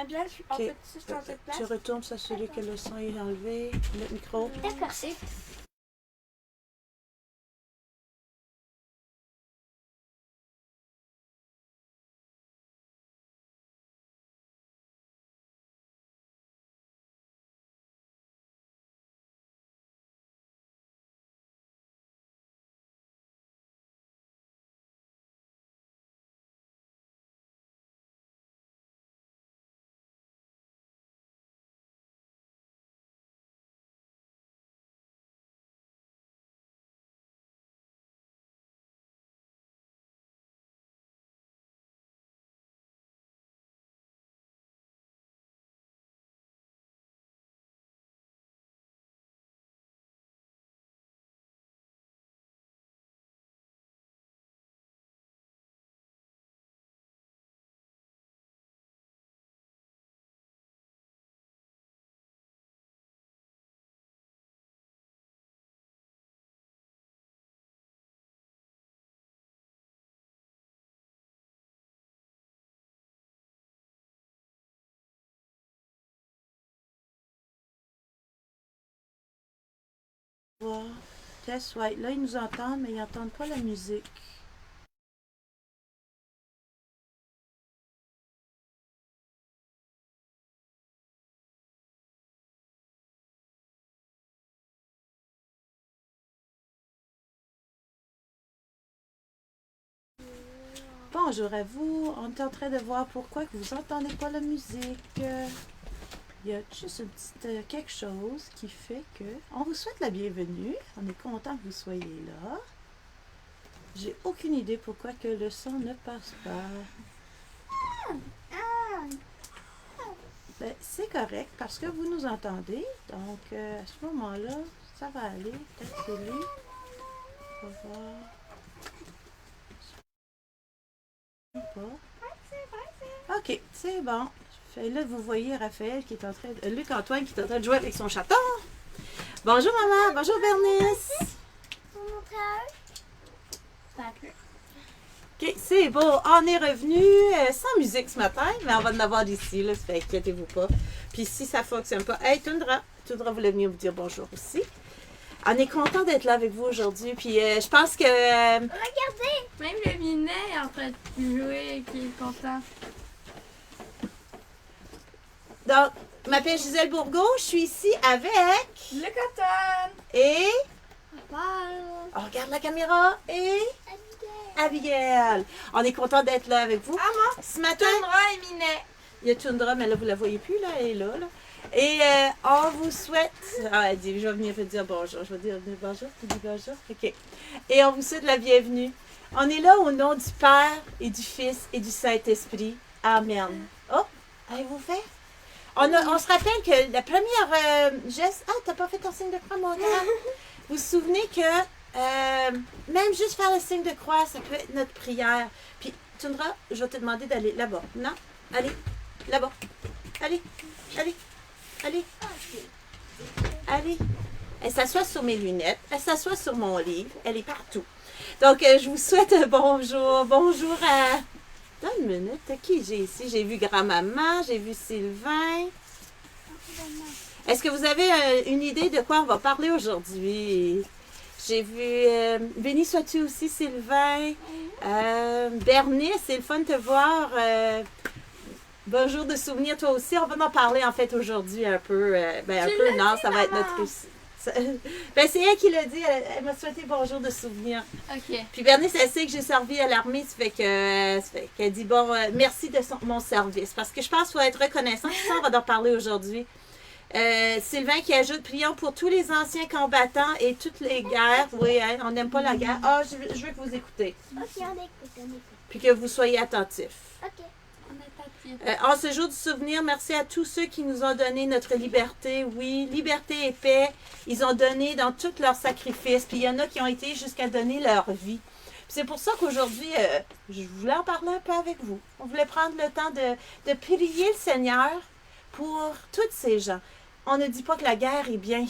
bien, en Ok. fait, si je suis en cette place. Tu retournes sur celui que le son est enlevé, le micro. D'accord. Merci. Voir. Test, ouais. Là, ils nous entendent, mais ils n'entendent pas la musique. Bonjour à vous. On est en train de voir pourquoi que vous n'entendez pas la musique. Il y a juste un petit quelque chose qui fait que... On vous souhaite la bienvenue. On est content que vous soyez là. J'ai aucune idée pourquoi que le son ne passe pas. Ben, c'est correct parce que vous nous entendez. Donc, à ce moment-là, ça va aller. Peut-être c'est lui. On va voir. Pas. OK, c'est bon. Fait, là, vous voyez Raphaël qui est en train de... Luc-Antoine qui est en train de jouer avec son chaton. Bonjour maman, bonjour Bernice. Pour montrer à eux. OK, c'est beau. On est revenu sans musique ce matin, mais on va en avoir d'ici, là, ça fait inquiétez-vous pas. Puis si ça fonctionne pas, hey Tundra voulait venir vous dire bonjour aussi. On est content d'être là avec vous aujourd'hui, puis je pense que... Regardez! Même le minet est en train de jouer, qui est content. Donc, je m'appelle Gisèle Bourgault, je suis ici avec... Le coton! Et... Papa! On regarde la caméra, et... Abigail. On est content d'être là avec vous. Ah moi, Ce matin, Tundra et minet. il y a Tundra, mais là, vous la voyez plus, là, elle est là. Et on vous souhaite... Ah, elle dit, je vais venir vous dire bonjour. Je vais dire bonjour, tu dis bonjour. OK. Et on vous souhaite la bienvenue. On est là au nom du Père et du Fils et du Saint-Esprit. Amen. Oh, avez-vous fait? On se rappelle que la première geste... Ah, t'as pas fait ton signe de croix, mon grand? Vous vous souvenez que même juste faire le signe de croix, ça peut être notre prière. Puis, Tundra, je vais te demander d'aller là-bas. Non? Allez, là-bas. Allez, allez, allez, allez. Elle s'assoit sur mes lunettes, elle s'assoit sur mon livre, elle est partout. Donc, je vous souhaite un bonjour. Bonjour à... Attends une minute, qui j'ai ici? J'ai vu grand-maman, j'ai vu Sylvain. Est-ce que vous avez une idée de quoi on va parler aujourd'hui? J'ai vu, béni sois-tu aussi Sylvain, Bernice, c'est le fun de te voir. Bonjour de souvenir toi aussi. On va en parler en fait aujourd'hui un peu. Non, ça va être notre... Ben, c'est elle qui l'a dit, elle m'a souhaité bonjour de souvenir. Ok. Puis Bernice, elle sait que j'ai servi à l'armée, ça fait qu'elle dit bon, merci de mon service. Parce que je pense qu'il faut être reconnaissant. Puis ça, on va en parler aujourd'hui. Sylvain qui ajoute prions pour tous les anciens combattants et toutes les guerres. Oui, hein, on n'aime pas la guerre. Ah, je veux que vous écoutez. Ok, on écoute. Puis que vous soyez attentifs. Ok. On est attentifs. En ce jour du souvenir, merci à tous ceux qui nous ont donné notre liberté. Oui, liberté et paix. Ils ont donné dans tous leurs sacrifices. Puis il y en a qui ont été jusqu'à donner leur vie. Puis c'est pour ça qu'aujourd'hui, je voulais en parler un peu avec vous. On voulait prendre le temps de prier le Seigneur pour tous ces gens. On ne dit pas que la guerre est bien.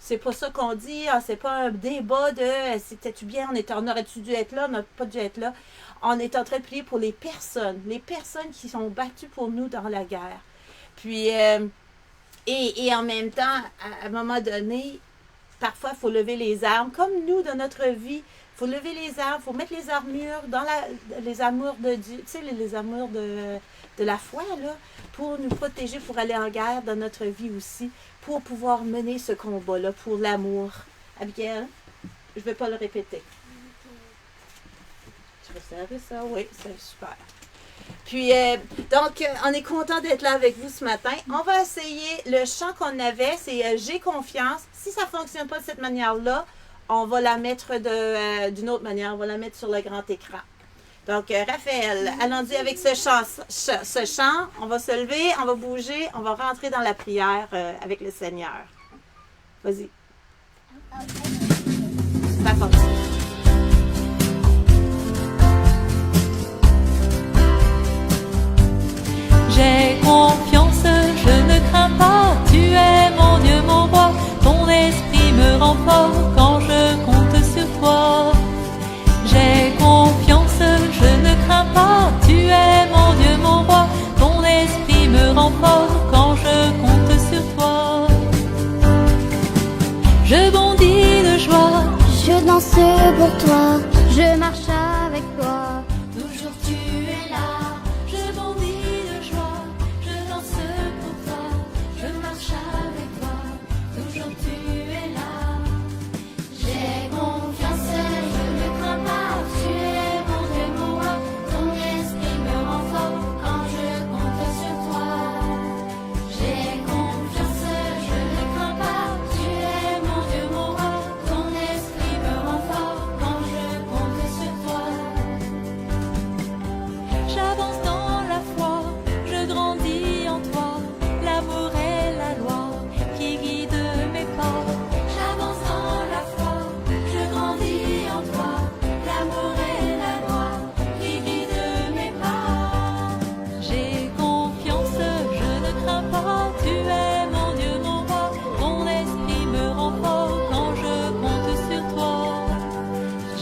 C'est pas ça qu'on dit. Ah, c'est pas un débat de c'était-tu bien, on aurait-tu dû être là, on n'a pas dû être là. on est en train de prier pour les personnes qui sont battues pour nous dans la guerre. Puis, et en même temps, à un moment donné, parfois, il faut lever les armes. Comme nous, dans notre vie, il faut lever les armes, il faut mettre les armures, les armures de Dieu, tu sais, les armures de la foi, là, pour nous protéger, pour aller en guerre dans notre vie aussi, pour pouvoir mener ce combat-là, pour l'amour. Abigail, je ne vais pas le répéter. Tu veux servir ça? Oui, c'est super. Puis, donc, on est content d'être là avec vous ce matin. On va essayer le chant qu'on avait, c'est J'ai confiance. Si ça ne fonctionne pas de cette manière-là, on va la mettre d'une autre manière. On va la mettre sur le grand écran. Donc, Raphaël, allons-y avec ce chant. On va se lever, on va bouger, on va rentrer dans la prière avec le Seigneur. Vas-y. Ça fonctionne. J'ai confiance, je ne crains pas, tu es mon Dieu, mon roi, ton esprit me rend fort quand je compte sur toi. J'ai confiance, je ne crains pas, tu es mon Dieu, mon roi, ton esprit me rend fort quand je compte sur toi. Je bondis de joie, Je danse pour toi, je marche avec toi. toujours tu es là. Je bondis de joie, je danse pour toi, je marche avec toi, toujours tu es là. J'ai confiance, je ne crains pas, tu es mon Dieu, mon roi, ton esprit me rend fort quand je compte sur toi. J'ai confiance, je ne crains pas, tu es mon Dieu, mon roi, ton esprit me rend fort quand je compte sur toi. J'avance dans la foi, je grandis en toi, l'amour est la loi qui guide mes pas. J'avance dans la foi, je grandis en toi, l'amour est la loi qui guide mes pas. J'ai confiance, je ne crains pas, tu es mon Dieu, mon roi, ton esprit me rend fort quand je compte sur toi.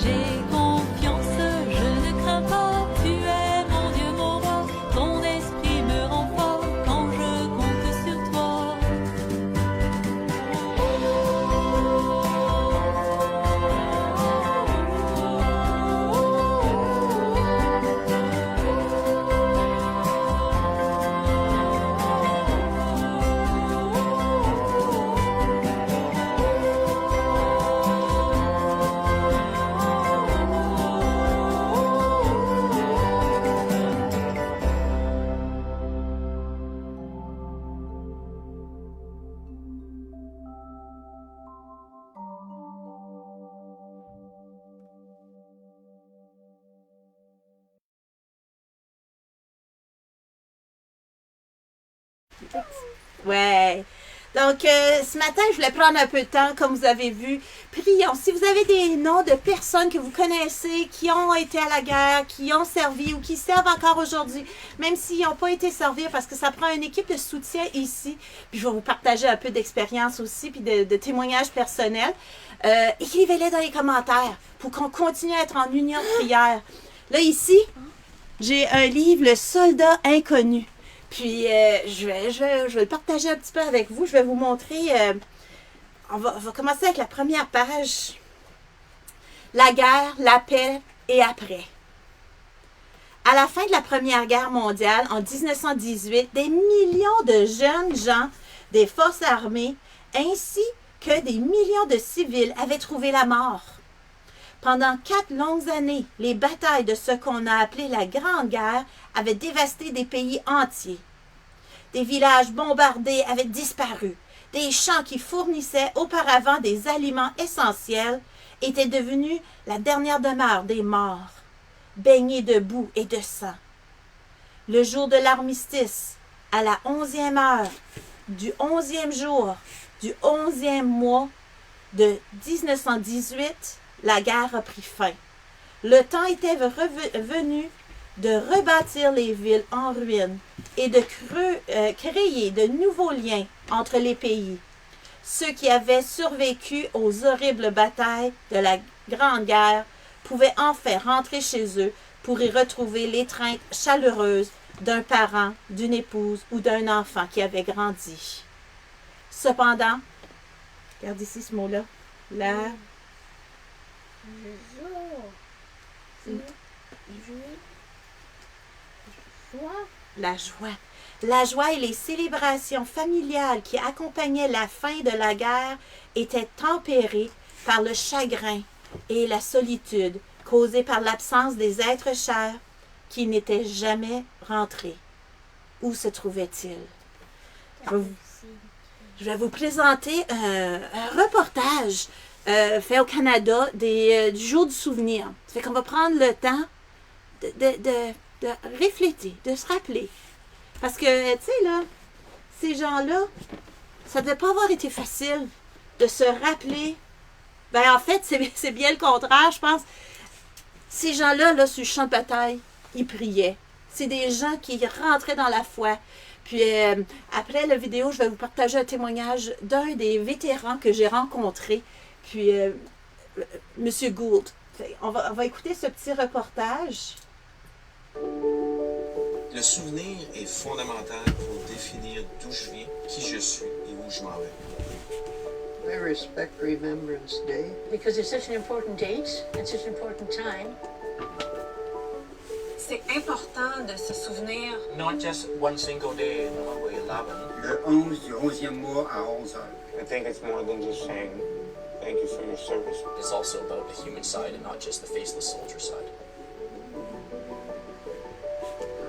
J'ai confiance, je ne crains pas, tu es mon Dieu, mon roi, ton esprit me rend fort quand je compte sur toi. Ouais. Donc, ce matin, je voulais prendre un peu de temps, comme vous avez vu. Prions. Si vous avez des noms de personnes que vous connaissez, qui ont été à la guerre, qui ont servi ou qui servent encore aujourd'hui, même s'ils n'ont pas été servis, parce que ça prend une équipe de soutien ici. Puis, je vais vous partager un peu d'expérience aussi, puis de témoignages personnels. Écrivez-les dans les commentaires pour qu'on continue à être en union de prière. Là, ici, j'ai un livre, Le Soldat Inconnu. Puis, je vais le partager un petit peu avec vous. Je vais vous montrer. On va commencer avec la première page. La guerre, la paix et après. À la fin de la Première Guerre mondiale, en 1918, des millions de jeunes gens des forces armées, ainsi que des millions de civils, avaient trouvé la mort. Pendant 4 longues années, les batailles de ce qu'on a appelé la Grande Guerre avaient dévasté des pays entiers. Des villages bombardés avaient disparu. Des champs qui fournissaient auparavant des aliments essentiels étaient devenus la dernière demeure des morts, baignés de boue et de sang. Le jour de l'armistice, à la 11e heure du 11e jour du 11e mois de 1918, la guerre a pris fin. Le temps était venu de rebâtir les villes en ruine et de créer de nouveaux liens entre les pays. Ceux qui avaient survécu aux horribles batailles de la Grande Guerre pouvaient enfin rentrer chez eux pour y retrouver l'étreinte chaleureuse d'un parent, d'une épouse ou d'un enfant qui avait grandi. Cependant, regarde ici ce mot-là, la joie. La joie et les célébrations familiales qui accompagnaient la fin de la guerre étaient tempérées par le chagrin et la solitude causée par l'absence des êtres chers qui n'étaient jamais rentrés. Où se trouvaient-ils? Je vais vous présenter un reportage fait au Canada du jour du souvenir. Ça fait qu'on va prendre le temps de réfléchir, de se rappeler. Parce que, tu sais, là, ces gens-là, ça ne devait pas avoir été facile de se rappeler. Ben, en fait, c'est bien le contraire, je pense. Ces gens-là, là, sur le champ de bataille, ils priaient. C'est des gens qui rentraient dans la foi. Puis, après la vidéo, je vais vous partager un témoignage d'un des vétérans que j'ai rencontré. Puis, M. Gould. On va écouter ce petit reportage. Le souvenir est fondamental pour définir d'où je viens, qui je suis et où je m'en vais. I respect Remembrance Day. Because it's such an important date and such an important time. C'est important de se souvenir. Not just one single day in November 11. Le 11 du 11e mois à 11 heures. I think it's more than just saying thank you for your service. It's also about the human side and not just the faceless soldier side.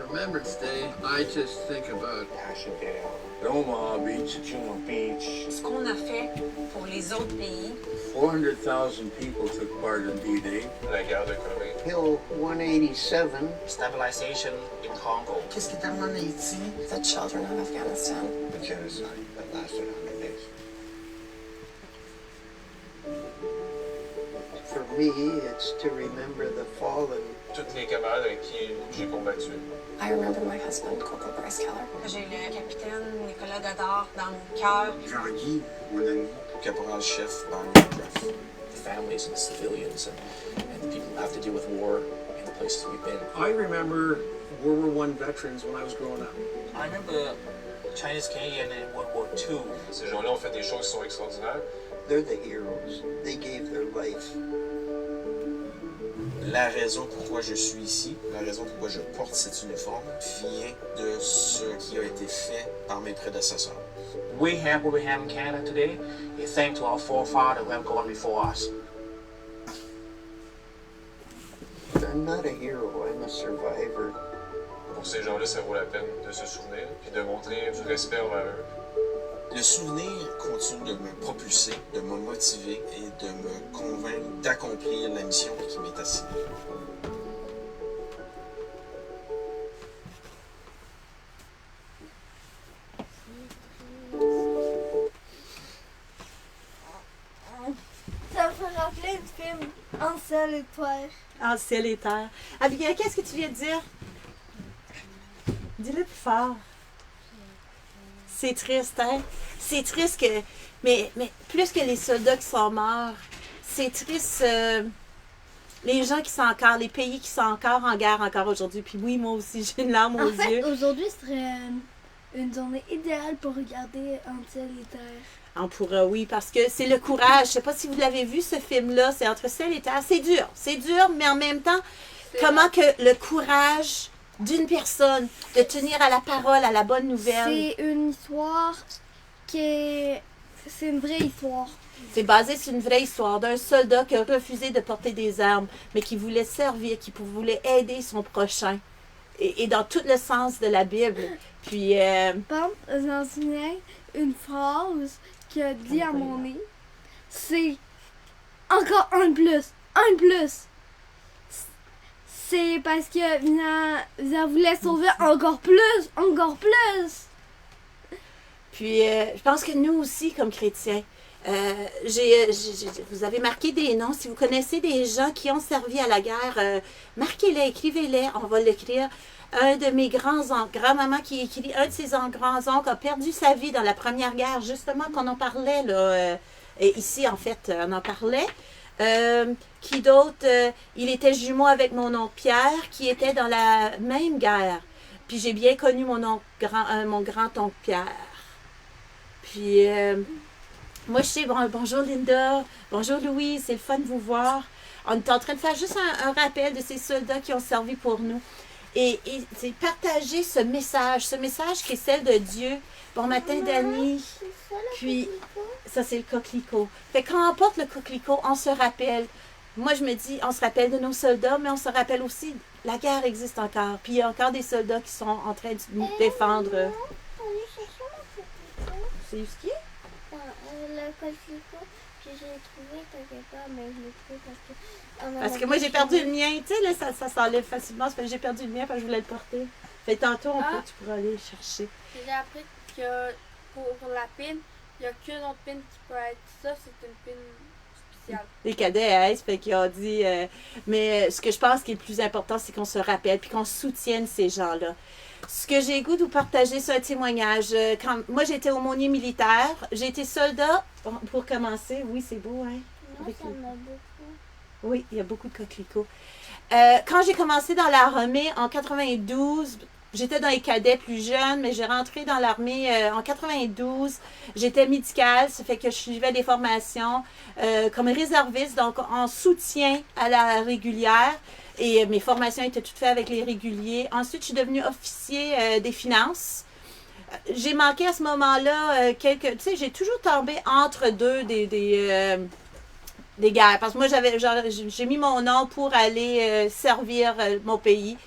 Remembrance Day, I just think about Passchendaele, Omaha Beach. Juno Beach. Ce qu'on a fait pour les autres pays. 400,000 people took part in D-Day. La guerre de Corée. Hill 187. Stabilization in Congo. Qu'est-ce qui est arrivé en Haïti? The children of Afghanistan. The genocide that lasted 100 days. For me, it's to remember the fallen. Toutes les camarades avec qui j'ai combattu. I remember my husband, Corporal Bryce Keller. J'ai le capitaine Nicolas Godard dans mon cœur. Jean-Guy, mon ami. Caporal-chef Barney Ruff. The families and the civilians and the people who have to deal with war in the places we've been. I remember World War I veterans when I was growing up. I remember Chinese Canadian in World War II. Ces gens-là ont fait des choses qui sont extraordinaires. They're the heroes. They gave their life. La raison pourquoi je suis ici, la raison pourquoi je porte cet uniforme, vient de ce qui a été fait par mes prédécesseurs. We have what we have in Canada today is thanks to our forefathers who have gone before us. I'm not a hero, I'm a survivor. Pour ces gens-là, ça vaut la peine de se souvenir et de montrer du respect envers eux. Le souvenir continue de me propulser, de me motiver et de me convaincre d'accomplir la mission qui m'est assignée. Ça me fait rappeler le film En ciel et terre. En ciel et terre. Abigail, qu'est-ce que tu viens de dire? Dis-le plus fort. C'est triste, hein? C'est triste que... Mais plus que les soldats qui sont morts, c'est triste... les gens qui sont encore... Les pays qui sont encore en guerre encore aujourd'hui. Puis oui, moi aussi, j'ai une larme aux yeux. Aujourd'hui serait une journée idéale pour regarder En ciel et terre. On pourra, oui, parce que c'est le courage. Je sais pas si vous l'avez vu, ce film-là. C'est Entre ciel et terre. C'est dur, mais en même temps, comment que le courage d'une personne de tenir à la parole, à la bonne nouvelle. C'est une histoire c'est une vraie histoire. C'est basé sur une vraie histoire d'un soldat qui a refusé de porter des armes, mais qui voulait servir, qui voulait aider son prochain. Et dans tout le sens de la Bible. Puis... J'en souviens une phrase qu'il a dit à mon nez. C'est encore un de plus. Un de plus. C'est parce que ça voulait sauver encore plus. Encore plus. Puis, je pense que nous aussi, comme chrétiens, vous avez marqué des noms. Si vous connaissez des gens qui ont servi à la guerre, marquez-les, écrivez-les. On va l'écrire. Un de mes grands-oncles, grand-maman qui écrit, un de ses grands-oncles a perdu sa vie dans la Première Guerre, justement, qu'on en parlait, là. Et ici, en fait, on en parlait. Qui d'autre? Il était jumeau avec mon oncle Pierre, qui était dans la même guerre. Puis j'ai bien connu mon grand-oncle Pierre. Puis moi, je sais, bonjour Linda, bonjour Louise, c'est le fun de vous voir. On est en train de faire juste un rappel de ces soldats qui ont servi pour nous. Et c'est partager ce message qui est celle de Dieu. Bon matin, Dani. Puis, ça, c'est le coquelicot. Fait quand on porte le coquelicot, on se rappelle. Moi, je me dis, on se rappelle de nos soldats, mais on se rappelle aussi, la guerre existe encore. Puis, il y a encore des soldats qui sont en train de nous défendre. C'est où ce qui est? Le coquelicot, puis j'ai trouvé quelque part, mais je l'ai trouvé parce que moi, j'ai perdu le mien. Tu sais, là, ça s'enlève facilement. Ça fait que j'ai perdu le mien parce que je voulais le porter. Fait tantôt, tu pourras aller le chercher. J'ai appris que pour la pine, il n'y a qu'une autre pine qui peut être ça. C'est une pine spéciale. Les cadets, fait qu'ils ont dit... mais ce que je pense qui est le plus important, c'est qu'on se rappelle puis qu'on soutienne ces gens-là. Ce que j'ai goût de vous partager, c'est un témoignage. Quand moi, j'étais aumônier militaire. J'ai été soldat. Bon, pour commencer, oui, c'est beau, hein? Non, ça en a beaucoup. Oui, il y a beaucoup de coquelicots. Quand j'ai commencé dans l'armée en 92, j'étais dans les cadets plus jeunes, mais j'ai rentré dans l'armée en 92. J'étais médicale, ça fait que je suivais des formations comme réserviste, donc en soutien à la régulière. Et mes formations étaient toutes faites avec les réguliers. Ensuite, je suis devenue officier des finances. J'ai manqué à ce moment-là tu sais, j'ai toujours tombé entre deux des guerres. Parce que moi, j'ai mis mon nom pour aller servir mon pays.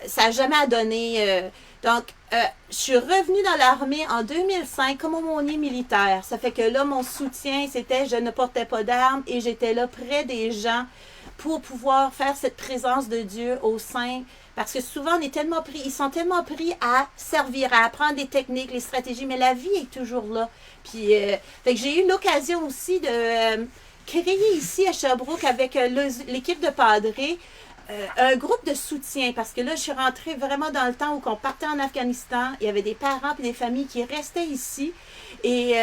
Ça n'a jamais donné. Donc, je suis revenue dans l'armée en 2005 comme aumônier militaire. Ça fait que là, mon soutien, c'était je ne portais pas d'armes et j'étais là près des gens pour pouvoir faire cette présence de Dieu au sein. Parce que souvent, ils sont tellement pris à servir, à apprendre des techniques, les stratégies, mais la vie est toujours là. Puis, fait que j'ai eu l'occasion aussi de créer ici à Sherbrooke avec l'équipe de Padré un groupe de soutien. Parce que là, je suis rentrée vraiment dans le temps où on partait en Afghanistan. Il y avait des parents et des familles qui restaient ici. Et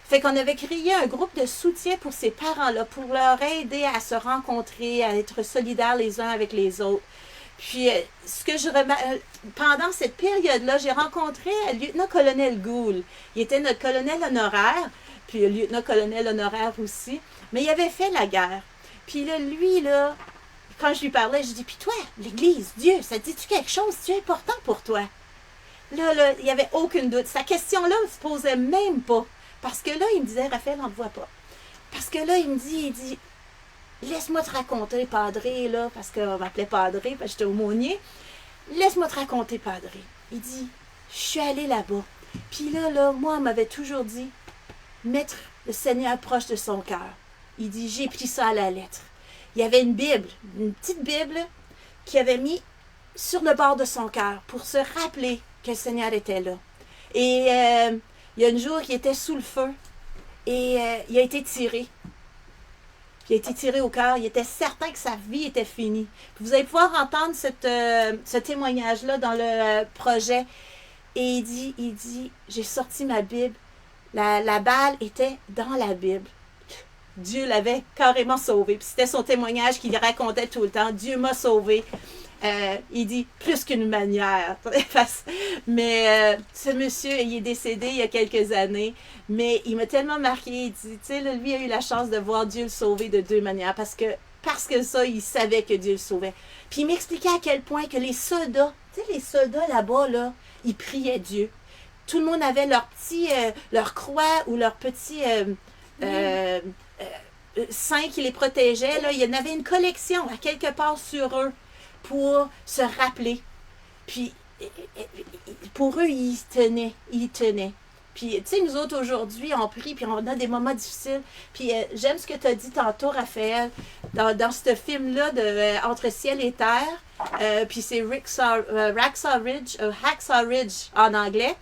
fait qu'on avait créé un groupe de soutien pour ces parents-là, pour leur aider à se rencontrer, à être solidaires les uns avec les autres. Puis, ce que je pendant cette période-là, j'ai rencontré le lieutenant-colonel Gould. Il était notre colonel honoraire, puis le lieutenant-colonel honoraire aussi. Mais il avait fait la guerre. Puis là, lui, là, quand je lui parlais, je dis, puis toi, l'Église, Dieu, ça dit-tu quelque chose? C'est important pour toi? Là, il n'y avait aucun doute. Sa question-là ne se posait même pas. Parce que là, il me disait, Raphaël, on ne te voit pas. Parce que là, il dit, laisse-moi te raconter, Padré, là, parce qu'on m'appelait Padré, parce que j'étais aumônier. Laisse-moi te raconter, Padré. Il dit, je suis allée là-bas. Puis là, moi, on m'avait toujours dit, mettre le Seigneur proche de son cœur. Il dit, j'ai pris ça à la lettre. Il y avait une Bible, une petite Bible, qu'il avait mis sur le bord de son cœur pour se rappeler que le Seigneur était là. Et il y a un jour, il était sous le feu et il a été tiré. Il a été tiré au cœur. Il était certain que sa vie était finie. Puis vous allez pouvoir entendre ce témoignage-là dans le projet. Et il dit, j'ai sorti ma Bible. La balle était dans la Bible. Dieu l'avait carrément sauvé. Puis c'était son témoignage qu'il racontait tout le temps. Dieu m'a sauvé. Il dit plus qu'une manière. Mais ce monsieur, il est décédé il y a quelques années. Mais il m'a tellement marqué. Il dit, tu sais, lui a eu la chance de voir Dieu le sauver de deux manières. Parce que ça, il savait que Dieu le sauvait. Puis il m'expliquait à quel point que les soldats, tu sais, les soldats là-bas, là, ils priaient Dieu. Tout le monde avait leur croix ou leur petit saint qui les protégeait. Là. Il y en avait une collection à quelque part sur eux pour se rappeler. Puis, pour eux, ils tenaient. Puis, tu sais, nous autres, aujourd'hui, on prie, puis on a des moments difficiles. Puis, j'aime ce que tu as dit tantôt, Raphaël, dans ce film-là de Entre ciel et terre. Puis, c'est Hacksaw Ridge en anglais.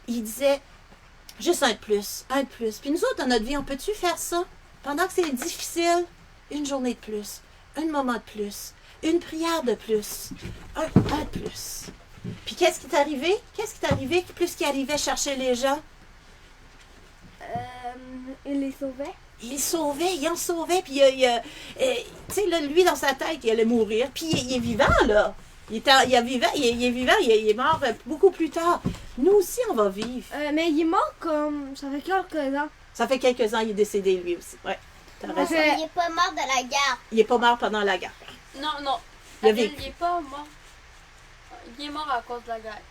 Il disait, juste un de plus. Puis, nous autres, dans notre vie, on peut-tu faire ça? Pendant que c'est difficile, une journée de plus, un moment de plus, une prière de plus, un de plus. Puis qu'est-ce qui est arrivé? Plus qu'il arrivait chercher les gens? Il les sauvait. il en sauvait, puis tu sais, là, lui, dans sa tête, il allait mourir, puis il est vivant, là. Il est vivant, il est mort beaucoup plus tard. Nous aussi, on va vivre. Mais il est mort comme... Ça fait quelques ans. Ça fait quelques ans, il est décédé, lui aussi. Ouais, t'as raison. Il est pas mort de la guerre. Il est pas mort pendant la guerre. Non. Il a Adèle, vécu. il est pas mort. Il est mort à cause de la guerre.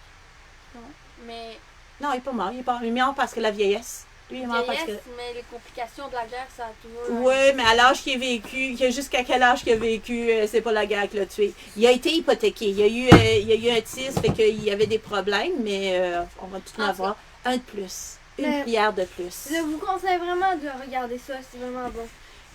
Non. Mais. Non, il est pas mort. Il est mort parce que la vieillesse. Lui, il est mort parce que... mais les complications de la guerre, ça a toujours... Oui, mais à l'âge qu'il a vécu, jusqu'à quel âge qu'il a vécu, c'est pas la guerre qui l'a tué. Il a été hypothéqué. Il y a eu un tir, ça fait qu'il y avait des problèmes, mais on va tout en avoir. Un de plus. Une prière de plus. Je vous conseille vraiment de regarder ça, c'est vraiment bon.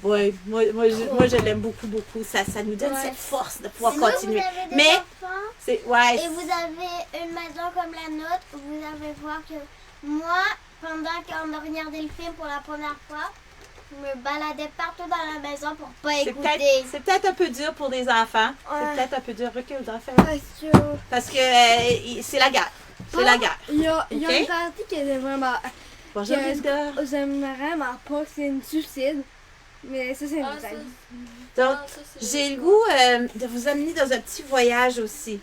Oui, moi je l'aime beaucoup, beaucoup. Ça nous donne cette force de pouvoir continuer. Vous avez des mais, enfants, et vous avez une maison comme la nôtre, vous allez voir que moi, pendant qu'on a regardé le film pour la première fois, je me baladais partout dans la maison pour pas écouter. C'est peut-être un peu dur pour des enfants. C'est peut-être un peu dur. Recule d'enfants. Parce que c'est la guerre. C'est la guerre. Il y a une partie qui est vraiment... Bonjour, Linda. J'aimerais vraiment pas que c'est une suicide. Mais ça, c'est un détail. Donc, j'ai le goût de vous amener dans un petit voyage aussi.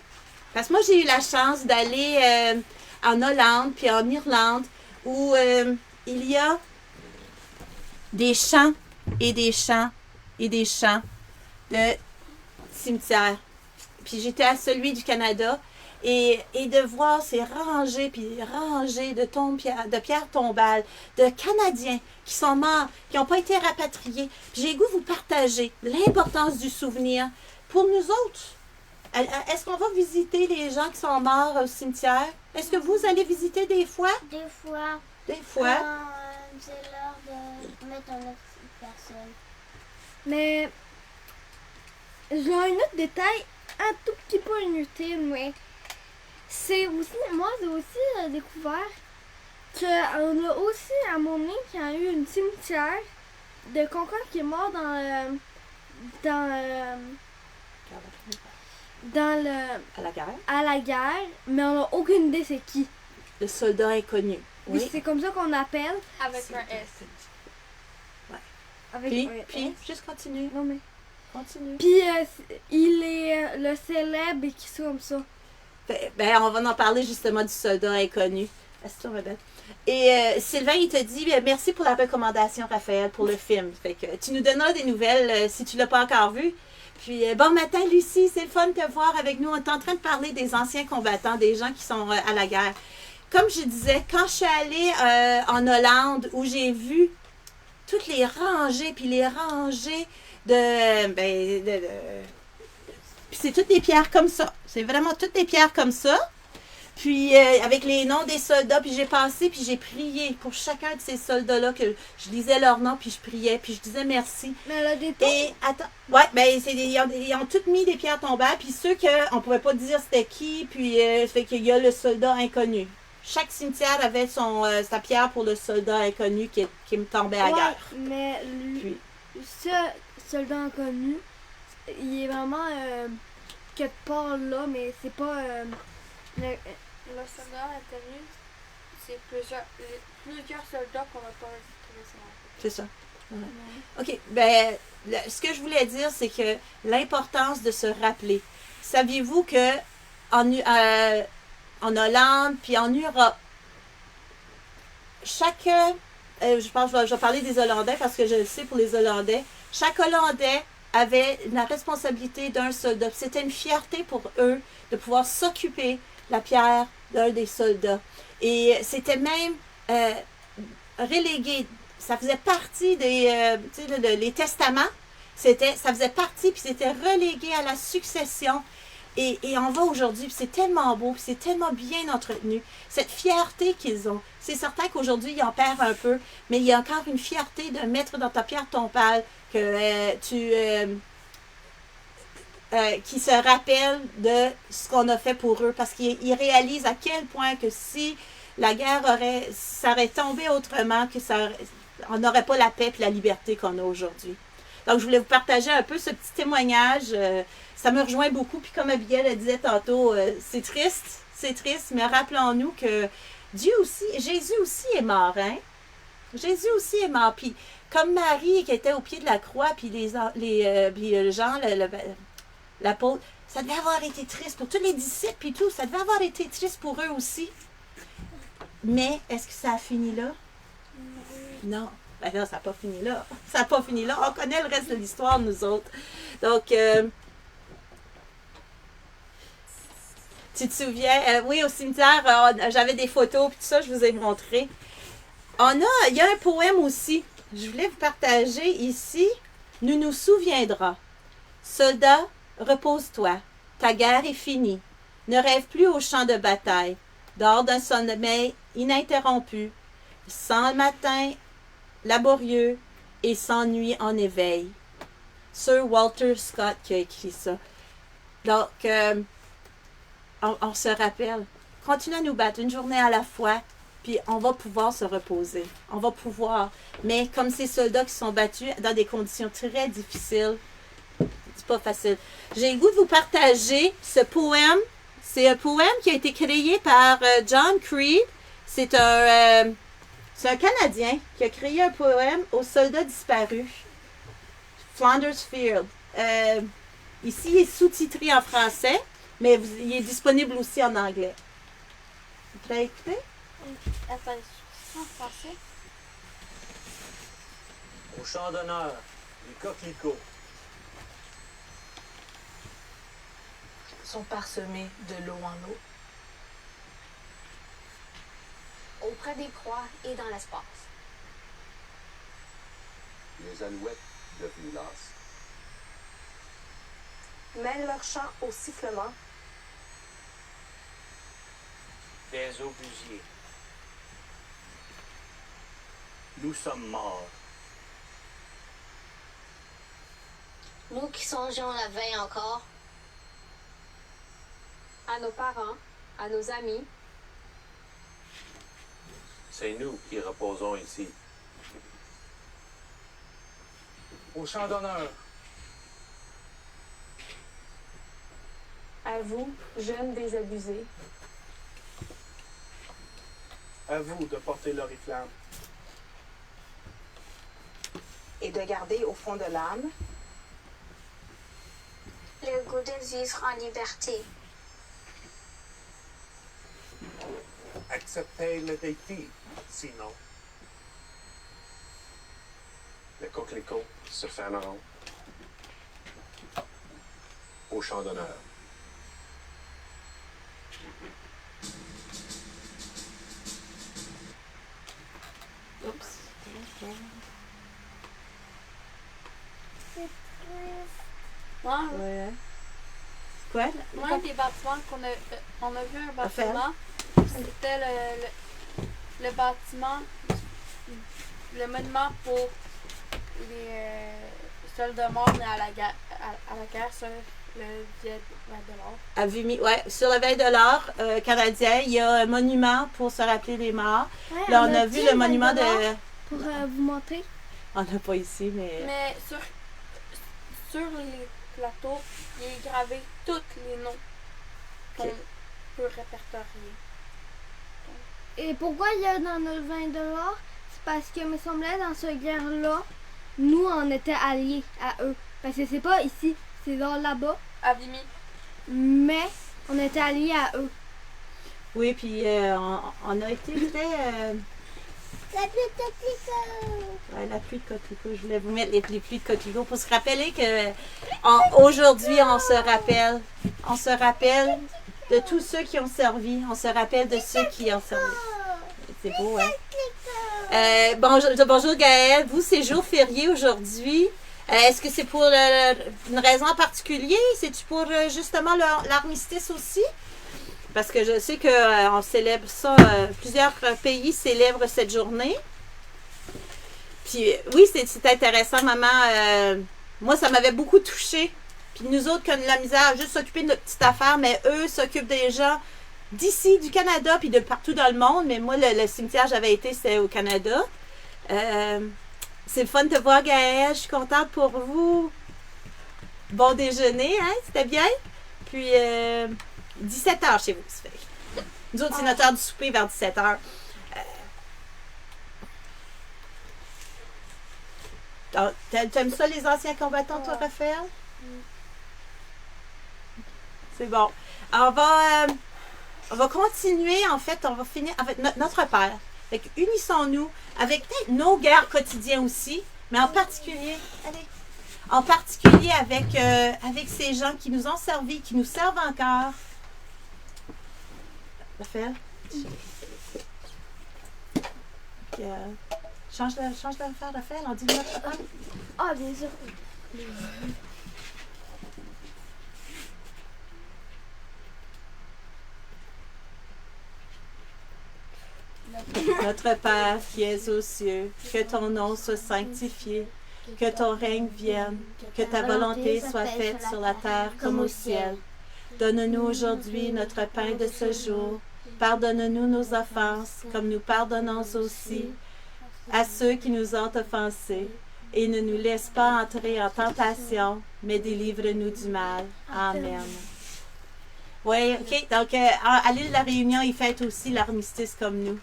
Parce que moi, j'ai eu la chance d'aller en Hollande puis en Irlande où il y a des champs et des champs et des champs de cimetières. Puis j'étais à celui du Canada et de voir ces rangées puis rangées de pierres tombales, de Canadiens qui sont morts, qui n'ont pas été rapatriés. Puis j'ai le goût de vous partager l'importance du souvenir pour nous autres. Est-ce qu'on va visiter les gens qui sont morts au cimetière? Est-ce que vous allez visiter des fois? Des fois. Des fois? C'est l'heure de mettre un autre personne. Mais j'ai un autre détail, un tout petit peu inutile, mais c'est aussi, moi j'ai aussi découvert qu'on a aussi à mon nez qu'il y a eu une cimetière de quelqu'un qui est mort à la guerre, mais on n'a aucune idée c'est qui. Le soldat inconnu. Oui. C'est comme ça qu'on appelle. Avec un S. Ouais. Avec puis juste continue. Non mais. Continue. Puis il est le célèbre et qui soit comme ça. Ben, on va en parler justement du soldat inconnu. Assieds-toi, ma belle. Et Sylvain, il te dit merci pour la recommandation, Raphaël, pour le film. Fait que tu nous donneras des nouvelles si tu ne l'as pas encore vu. Puis bon matin, Lucie, c'est le fun de te voir avec nous. On est en train de parler des anciens combattants, des gens qui sont à la guerre. Comme je disais, quand je suis allée en Hollande, où j'ai vu toutes les rangées, puis les rangées puis c'est toutes des pierres comme ça. C'est vraiment toutes des pierres comme ça. Puis avec les noms des soldats, puis j'ai passé, puis j'ai prié pour chacun de ces soldats-là, que je lisais leur nom, puis je priais, puis je disais merci. Mais elle a des tombes. Et attends, ouais, ben ils ont toutes mis des pierres tombales, puis ceux qu'on pouvait pas dire c'était qui, puis fait qu'il y a le soldat inconnu. Chaque cimetière avait sa pierre pour le soldat inconnu qui me tombait à guerre. Mais ce soldat inconnu, il est vraiment quelque part là, mais c'est pas... Le soldat inconnu, c'est plusieurs soldats qu'on va pas trouver ça. C'est ça. Ouais. OK. Ben, ce que je voulais dire, c'est que l'importance de se rappeler. Saviez-vous que en Hollande, puis en Europe, je pense que je vais parler des Hollandais parce que je le sais pour les Hollandais, chaque Hollandais avait la responsabilité d'un soldat. C'était une fierté pour eux de pouvoir s'occuper la pierre d'un des soldats. Et c'était même relégué. Ça faisait partie les testaments. Ça faisait partie, puis c'était relégué à la succession. Et on va aujourd'hui, puis c'est tellement beau, puis c'est tellement bien entretenu. Cette fierté qu'ils ont. C'est certain qu'aujourd'hui, ils en perdent un peu, mais il y a encore une fierté de mettre dans ta pierre tombale que qui se rappellent de ce qu'on a fait pour eux, parce qu'ils réalisent à quel point que si la guerre serait tombée autrement, on n'aurait pas la paix et la liberté qu'on a aujourd'hui. Donc, je voulais vous partager un peu ce petit témoignage. Ça me rejoint beaucoup. Puis comme Abigail le disait tantôt, c'est triste, mais rappelons-nous que Jésus aussi est mort, hein? Jésus aussi est mort. Puis comme Marie qui était au pied de la croix, puis puis Jean, l'apôtre, ça devait avoir été triste pour tous les disciples, puis tout. Ça devait avoir été triste pour eux aussi. Mais est-ce que ça a fini là? Non. Ben non, ça n'a pas fini là. Ça n'a pas fini là. On connaît le reste de l'histoire, nous autres. Donc, tu te souviens? Oui, au cimetière, j'avais des photos, puis tout ça, je vous ai montré. Il y a un poème aussi. Je voulais vous partager ici. Nous nous souviendra. Soldat, repose-toi. Ta guerre est finie. Ne rêve plus au champ de bataille. Dors d'un sommeil ininterrompu. Sans matin laborieux et sans nuit en éveil. Sir Walter Scott qui a écrit ça. Donc, on se rappelle. Continue à nous battre une journée à la fois. Puis on va pouvoir se reposer. On va pouvoir. Mais comme ces soldats qui sont battus dans des conditions très difficiles, c'est pas facile. J'ai le goût de vous partager ce poème. C'est un poème qui a été créé par John Creed. C'est un Canadien qui a créé un poème aux soldats disparus. Flanders Field. Ici, il est sous-titré en français, mais il est disponible aussi en anglais. Vous pouvez écouter? Attends, en français. Au champ d'honneur, les coquelicots sont parsemés de l'eau en eau. Auprès des croix et dans l'espace. Les alouettes devenues lasses Mêlent leur chant au sifflement. des obusiers. Nous sommes morts. Nous qui songeons la veille encore. À nos parents, à nos amis. C'est nous qui reposons ici. Au champ d'honneur. À vous, jeunes désabusés. À vous de porter l'oriflamme. Et de garder au fond de l'âme le goût de vivre en liberté. Acceptez le défi, sinon. Les coquelicots se faneront au champ d'honneur. Oups. Ouais. Quoi? Un des bâtiments on a vu un bâtiment. C'était le bâtiment, le monument pour les soldats morts à la guerre sur le Veille de l'Or. À Vimy, ouais, sur le Veille de l'Or canadien, il y a un monument pour se rappeler des morts. Ouais, là, on a vu le monument de. Pour vous montrer. On n'a pas ici, mais. Mais sur les plateaux, il est gravé tous les noms qu'on peut répertorier. Et pourquoi il y a dans le vin de l'or? C'est parce que, me semblait, dans cette guerre-là, nous, on était alliés à eux. Parce que c'est pas ici, c'est là-bas. À Vimy. Mais, on était alliés à eux. Oui, puis on a été très. La pluie de coquelicots! Ouais, la pluie de coquelicots. Je voulais vous mettre les pluies de coquelicots pour se rappeler que aujourd'hui, on se rappelle. On se rappelle de tous ceux qui ont servi. On se rappelle de ceux qui ont servi. C'est beau, hein? Bonjour Gaëlle. Vous, c'est jour férié aujourd'hui. Est-ce que c'est pour une raison en particulier? C'est-tu pour justement l'armistice aussi? Parce que je sais qu'on célèbre ça, plusieurs pays célèbrent cette journée. Puis oui, c'est intéressant, maman. Moi, ça m'avait beaucoup touchée. Puis nous autres, qui avons la misère à juste s'occuper de notre petite affaire, mais eux s'occupent des gens d'ici, du Canada, puis de partout dans le monde. Mais moi, le cimetière j'avais été, c'était au Canada. C'est le fun de te voir, Gaëlle. Je suis contente pour vous. Bon déjeuner, hein? C'était bien? Puis 17h chez vous, ça fait. Nous autres, c'est notre heure du souper vers 17h. T'aimes ça, les anciens combattants, toi, Raphaël? C'est bon. Alors, on va continuer, en fait, on va finir avec notre Père. Fait que unissons-nous avec peut-être nos guerres quotidiennes aussi, mais en particulier, avec ces gens qui nous ont servi, qui nous servent encore. Raphaël? Change d'affaire, Raphaël, on dit notre Père. Ah, bien sûr. Notre Père qui es aux cieux, que ton nom soit sanctifié, que ton règne vienne, que ta volonté soit faite sur la terre comme au ciel. Donne-nous aujourd'hui notre pain de ce jour. Pardonne-nous nos offenses, comme nous pardonnons aussi à ceux qui nous ont offensés. Et ne nous laisse pas entrer en tentation, mais délivre-nous du mal. Amen. Oui, OK. Donc, à l'île de la Réunion, ils fêtent aussi l'armistice comme nous.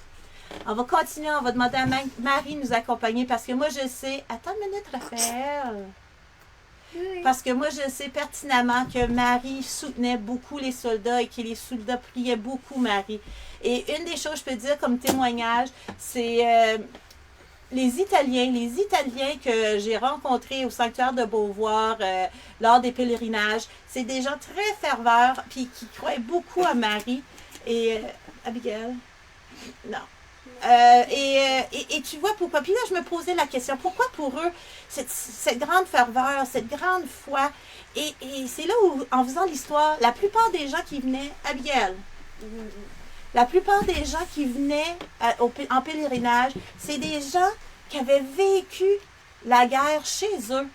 On va continuer, on va demander à Marie de nous accompagner parce que moi, je sais... Attends une minute, Raphaël. Oui. Parce que moi, je sais pertinemment que Marie soutenait beaucoup les soldats et que les soldats priaient beaucoup Marie. Et une des choses que je peux dire comme témoignage, c'est... Les Italiens que j'ai rencontrés au sanctuaire de Beauvoir lors des pèlerinages, c'est des gens très ferveurs puis qui croient beaucoup à Marie. Et Abigail? Non. Et tu vois pourquoi? Puis là, je me posais la question, pourquoi pour eux, cette grande ferveur, cette grande foi? Et c'est là où, en faisant l'histoire, la plupart des gens qui venaient, Abigail, la plupart des gens qui venaient en pèlerinage, c'est des gens qui avaient vécu la guerre chez eux,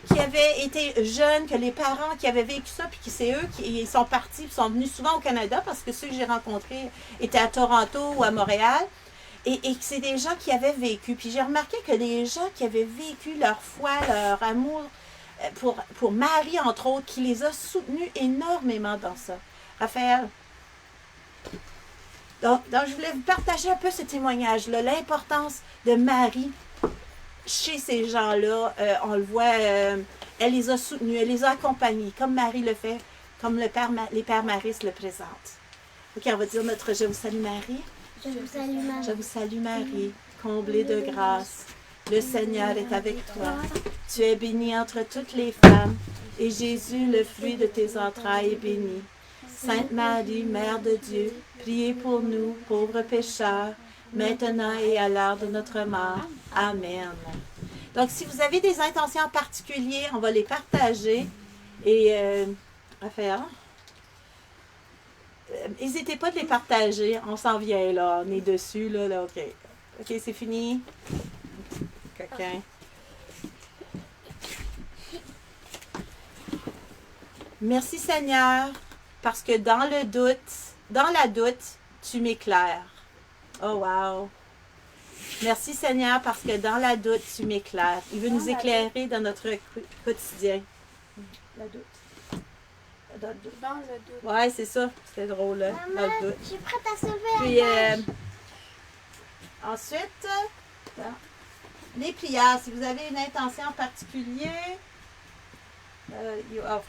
qui avaient été jeunes, que les parents qui avaient vécu ça, puis que c'est eux qui sont partis, puis sont venus souvent au Canada, parce que ceux que j'ai rencontrés étaient à Toronto ou à Montréal, et que c'est des gens qui avaient vécu. Puis j'ai remarqué que les gens qui avaient vécu leur foi, leur amour pour Marie, entre autres, qui les a soutenus énormément dans ça. Raphaël? Donc, je voulais vous partager un peu ce témoignage-là, l'importance de Marie chez ces gens-là. On le voit, elle les a soutenus, elle les a accompagnés, comme Marie le fait, comme les pères Maris le présentent. OK, on va dire notre « Je vous salue Marie ». Je vous salue Marie. Je vous salue Marie, comblée de grâce. Le Seigneur est avec toi. Tu es bénie entre toutes les femmes, et Jésus, le fruit de tes entrailles, est béni. Sainte Marie, Mère de Dieu, priez pour nous, pauvres pécheurs, maintenant et à l'heure de notre mort. Amen. Donc, si vous avez des intentions particulières, on va les partager. Et, Raphaël, n'hésitez pas de les partager. On s'en vient, là. On est dessus, là. OK. OK, c'est fini. Coquin. Merci, Seigneur, parce que dans la doute, tu m'éclaires. Oh, wow! Merci, Seigneur, parce que dans la doute, tu m'éclaires. Il veut nous éclairer dans notre quotidien. La doute. Dans le doute. Oui, c'est ça. C'était drôle, là. Maman, dans le doute. je suis prête à sauver Puis, un ensuite, les prières. Si vous avez une intention en particulier,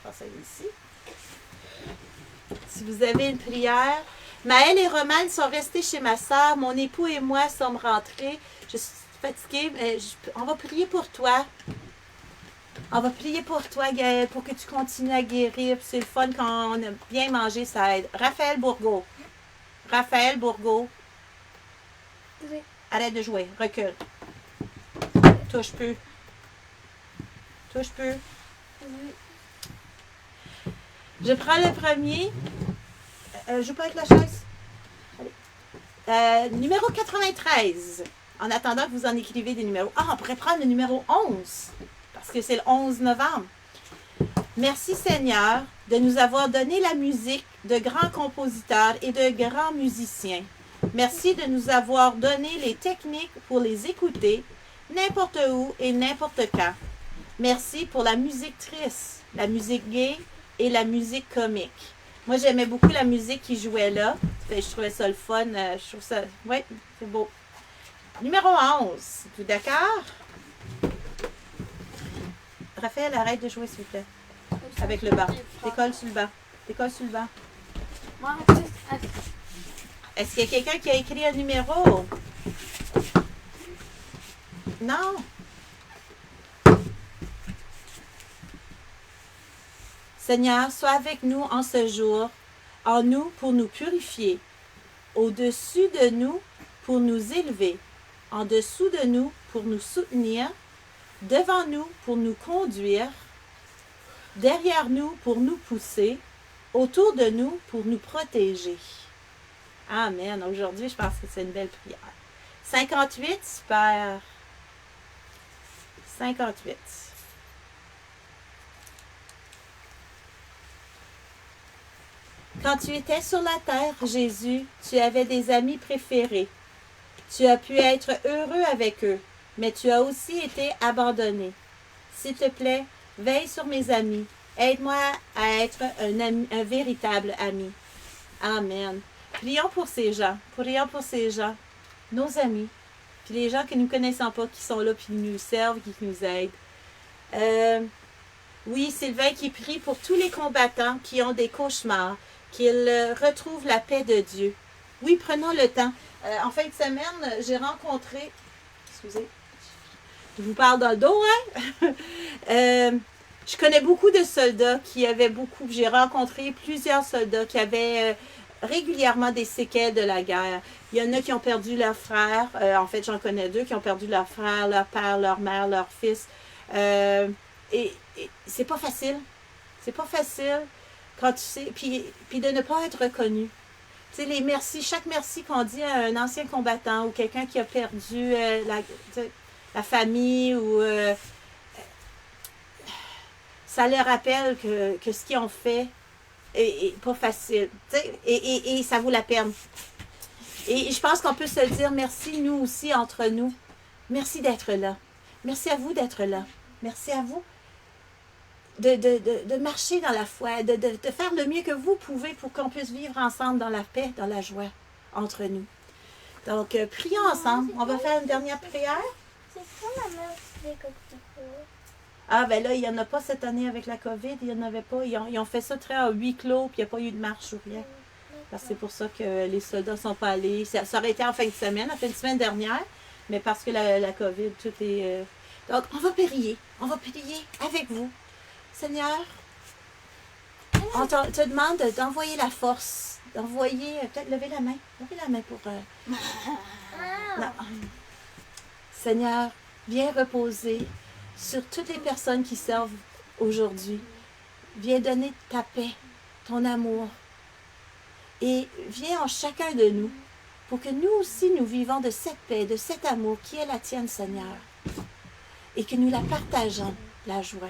français ici. Si vous avez une prière, Maëlle et Romane sont restés chez ma sœur. Mon époux et moi sommes rentrés. Je suis fatiguée, mais on va prier pour toi. On va prier pour toi, Gaëlle, pour que tu continues à guérir. C'est le fun quand on a bien mangé, ça aide. Raphaël Bourgault. Raphaël Bourgault. Oui. Arrête de jouer. Recule. Touche plus. Touche plus. Oui. Je prends le premier. Joue pas avec la chaise. Allez. Numéro 93. En attendant que vous en écrivez des numéros. Ah, on pourrait prendre le numéro 11. Parce que c'est le 11 novembre. Merci Seigneur de nous avoir donné la musique de grands compositeurs et de grands musiciens. Merci de nous avoir donné les techniques pour les écouter n'importe où et n'importe quand. Merci pour la musique triste, la musique gay et la musique comique. Moi, j'aimais beaucoup la musique qui jouait là. Je trouvais ça le fun. Je trouve ça... Oui, c'est beau. Numéro 11. Êtes-vous d'accord? Raphaël, arrête de jouer, s'il vous plaît. Avec le banc. Décolle sur le banc. Décolle sur le banc. Moi, Est-ce qu'il y a quelqu'un qui a écrit un numéro? Non. Seigneur, sois avec nous en ce jour, en nous pour nous purifier, au-dessus de nous pour nous élever, en dessous de nous pour nous soutenir, devant nous pour nous conduire, derrière nous pour nous pousser, autour de nous pour nous protéger. Amen. Aujourd'hui, je pense que c'est une belle prière. 58, super. 58. Quand tu étais sur la terre, Jésus, tu avais des amis préférés. Tu as pu être heureux avec eux, mais tu as aussi été abandonné. S'il te plaît, veille sur mes amis. Aide-moi à être un véritable ami. Amen. Prions pour ces gens. Prions pour ces gens, nos amis, puis les gens que nous ne connaissons pas, qui sont là, puis qui nous servent, qui nous aident. Oui, Sylvain qui prie pour tous les combattants qui ont des cauchemars, qu'ils retrouvent la paix de Dieu. Oui, prenons le temps. En fin de semaine, j'ai rencontré... Excusez, je vous parle dans le dos, hein? Je connais beaucoup de soldats qui avaient beaucoup... J'ai rencontré plusieurs soldats qui avaient régulièrement des séquelles de la guerre. Il y en a qui ont perdu leur frère. En fait, j'en connais 2 qui ont perdu leur frère, leur père, leur mère, leur fils. Et c'est pas facile. C'est pas facile quand tu sais. Puis de ne pas être reconnu. Tu sais, les merci, chaque merci qu'on dit à un ancien combattant ou quelqu'un qui a perdu la famille ou ça leur rappelle que ce qu'ils ont fait est pas facile. Tu sais, et ça vaut la peine. Et je pense qu'on peut se dire merci, nous aussi, entre nous. Merci d'être là. Merci à vous d'être là. Merci à vous de marcher dans la foi, de faire le mieux que vous pouvez pour qu'on puisse vivre ensemble dans la paix, dans la joie entre nous. Donc, prions ensemble. On va faire une dernière prière. C'est quoi la mère des coquelicots? Ah, ben là, il n'y en a pas cette année avec la COVID. Il n'y en avait pas. Ils ont fait ça très à huis clos, puis il n'y a pas eu de marche ou rien. Parce que c'est pour ça que les soldats ne sont pas allés. Ça aurait été en fin de semaine, dernière, mais parce que la COVID, tout est... Donc, on va prier. On va prier avec vous. Seigneur, on te demande d'envoyer la force, d'envoyer... Peut-être lever la main. Levez la main pour... Non. Seigneur, viens reposer sur toutes les personnes qui servent aujourd'hui. Viens donner ta paix, ton amour. Et viens en chacun de nous pour que nous aussi nous vivons de cette paix, de cet amour qui est la tienne, Seigneur. Et que nous la partageons, la joie.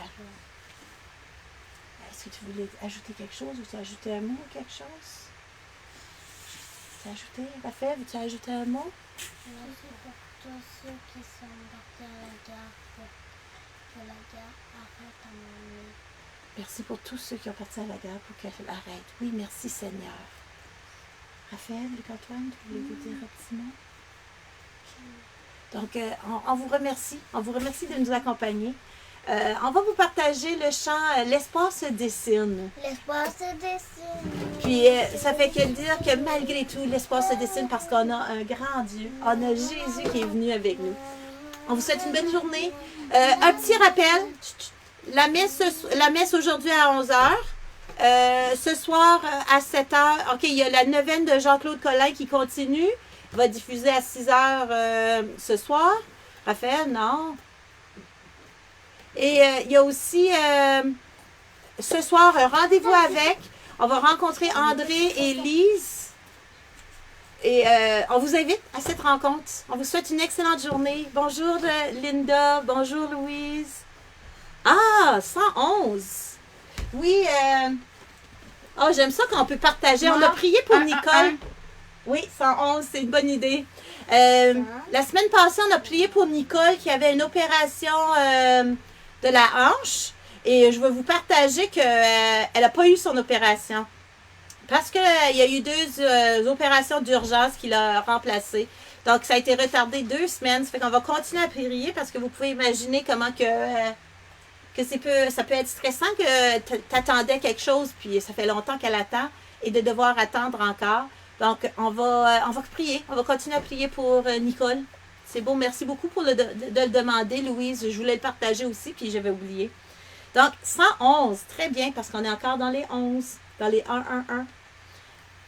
Est-ce que tu voulais ajouter quelque chose? Veux-tu ajouter un mot ou quelque chose? Tu as ajouté, Raphaël? Veux-tu ajouter un mot? Merci pour tous ceux qui sont partis à la guerre, pour que la guerre arrête à mon nom. Merci pour tous ceux qui ont parti à la guerre pour qu'elle arrête. Oui, merci Seigneur. Raphaël, Luc-Antoine, tu voulais vous dire un petit mot? Donc, on vous remercie. On vous remercie de nous accompagner. On va vous partager le chant « L'espoir se dessine ». L'espoir se dessine. Puis, ça fait que dire que malgré tout, l'espoir se dessine parce qu'on a un grand Dieu. On a Jésus qui est venu avec nous. On vous souhaite une bonne journée. Un petit rappel, la messe aujourd'hui à 11h. Ce soir à 7h, OK, il y a la neuvaine de Jean-Claude Collin qui continue. Il va diffuser à 6h ce soir. Raphaël, non. Et il y a aussi ce soir un rendez-vous avec. On va rencontrer André et Lise. Et on vous invite à cette rencontre. On vous souhaite une excellente journée. Bonjour Linda. Bonjour Louise. Ah, 111. Oui, oh, j'aime ça qu'on peut partager. On a prié pour Nicole. Oui, 111, c'est une bonne idée. La semaine passée, on a prié pour Nicole qui avait une opération de la hanche. Et je vais vous partager qu'elle n'a pas eu son opération. Parce qu'il y a eu 2 opérations d'urgence qui l'ont remplacée. Donc, ça a été retardé 2 semaines. Ça fait qu'on va continuer à prier parce que vous pouvez imaginer comment que... que ça peut être stressant que tu attendais quelque chose, puis ça fait longtemps qu'elle attend, et de devoir attendre encore. Donc, on va prier. On va continuer à prier pour Nicole. C'est beau. Merci beaucoup de le demander, Louise. Je voulais le partager aussi, puis j'avais oublié. Donc, 111. Très bien, parce qu'on est encore dans les 11, dans les 1-1-1.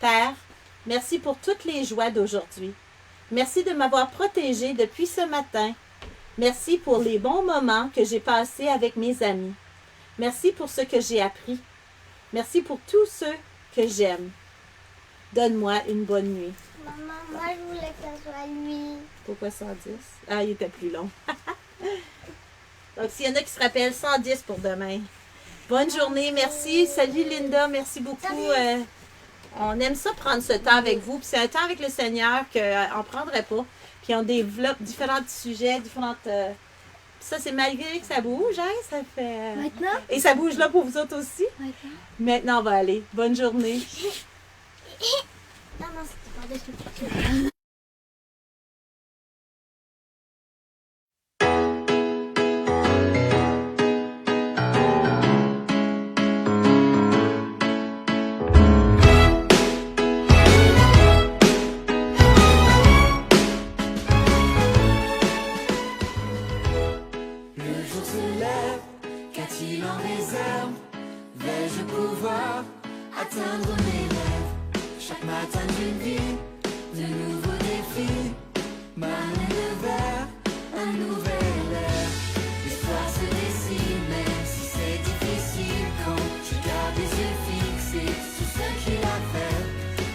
Père, merci pour toutes les joies d'aujourd'hui. Merci de m'avoir protégée depuis ce matin. Merci pour les bons moments que j'ai passés avec mes amis. Merci pour ce que j'ai appris. Merci pour tous ceux que j'aime. Donne-moi une bonne nuit. Maman, moi je voulais que ça soit lui. Pourquoi 110? Ah, il était plus long. Donc, s'il y en a qui se rappellent, 110 pour demain. Bonne journée, merci. Salut Linda, merci beaucoup. On aime ça prendre ce temps avec vous. Puis c'est un temps avec le Seigneur qu'on ne prendrait pas. Puis on développe différents sujets, différentes... Ça, c'est malgré que ça bouge, hein? Ça fait... Maintenant? Et ça bouge là pour vous autres aussi? Maintenant, on va aller. Bonne journée. Non, c'était par-dessus. Atteindre mes rêves, chaque matin d'une vie, de nouveaux défis, ma main de verre, un nouvel air. L'histoire se dessine, même si c'est difficile, quand je garde les yeux fixés sur ce qu'il a fait.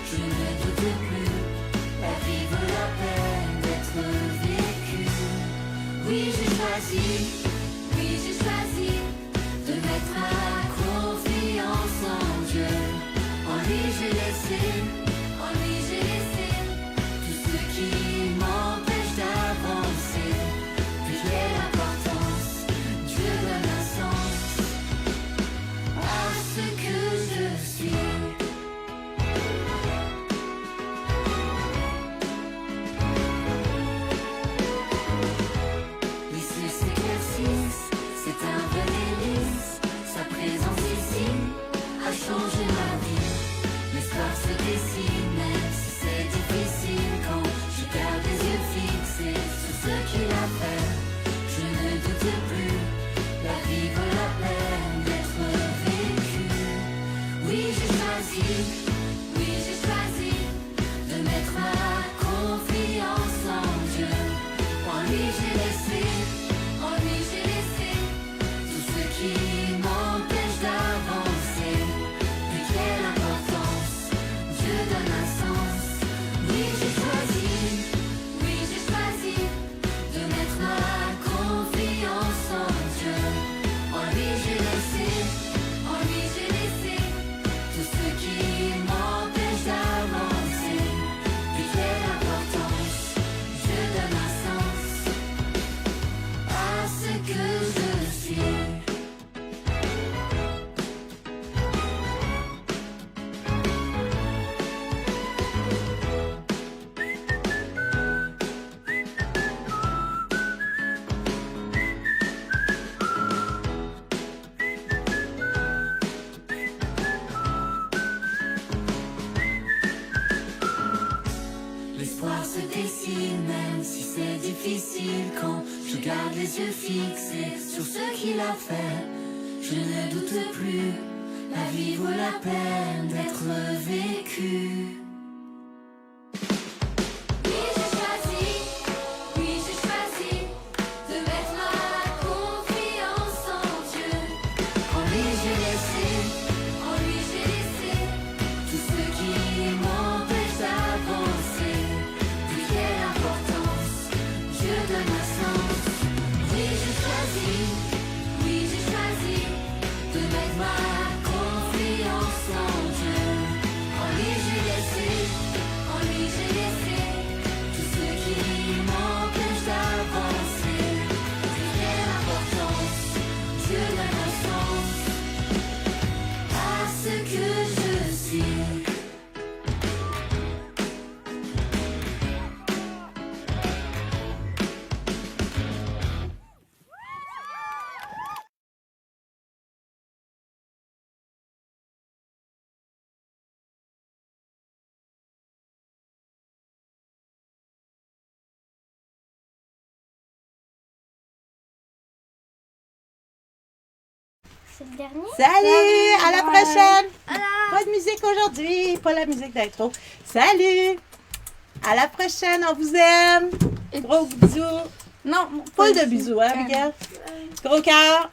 Je ne doute plus, la vie vaut la peine d'être vécue. Oui, j'ai choisi de mettre ma confiance en Dieu. En lui j'ai laissé tout ce qui m'empêche d'avancer. Puis quelle importance, Dieu donne un sens à ce que je suis. Les cieux s'éclaircissent, c'est un vrai délice. Sa présence ici a changé ma vie. L'histoire se dessine, même si c'est difficile, quand je garde les yeux fixés sur ce qu'il a fait. Je ne doute plus, la vie vaut la peine d'être vécue. Oui, j'ai choisi de mettre ma confiance en Dieu. En lui j'ai laissé tout ce qui m'empêche d'avancer. Puis quelle importance, Dieu donne un sens. Oui, j'ai choisi de mettre ma confiance en Dieu. En lui j'ai laissé tout ce qui m'empêche d'avancer. Puis quelle importance, Dieu donne un sens à ce que je suis. L'espoir se dessine, même si c'est difficile, quand je garde les yeux fixés sur ce qu'il a fait. Je ne doute plus, la vie vaut la peine d'être vécue. Oui, j'ai choisi de mettre ma confiance en Dieu. En lui j'ai laissé tout ce qui m'empêche d'avancer. Puis quelle importance, Dieu donne un sens. Oui, j'ai choisi de mettre ma confiance en Dieu. En lui j'ai laissé c'est le dernier. Salut! À la Bye. prochaine! Alors. Pas de musique aujourd'hui, pas la musique d'intro. Salut! À la prochaine, on vous aime! Gros bisous! Non, pas de bisous, hein, Miguel? Gros cœur!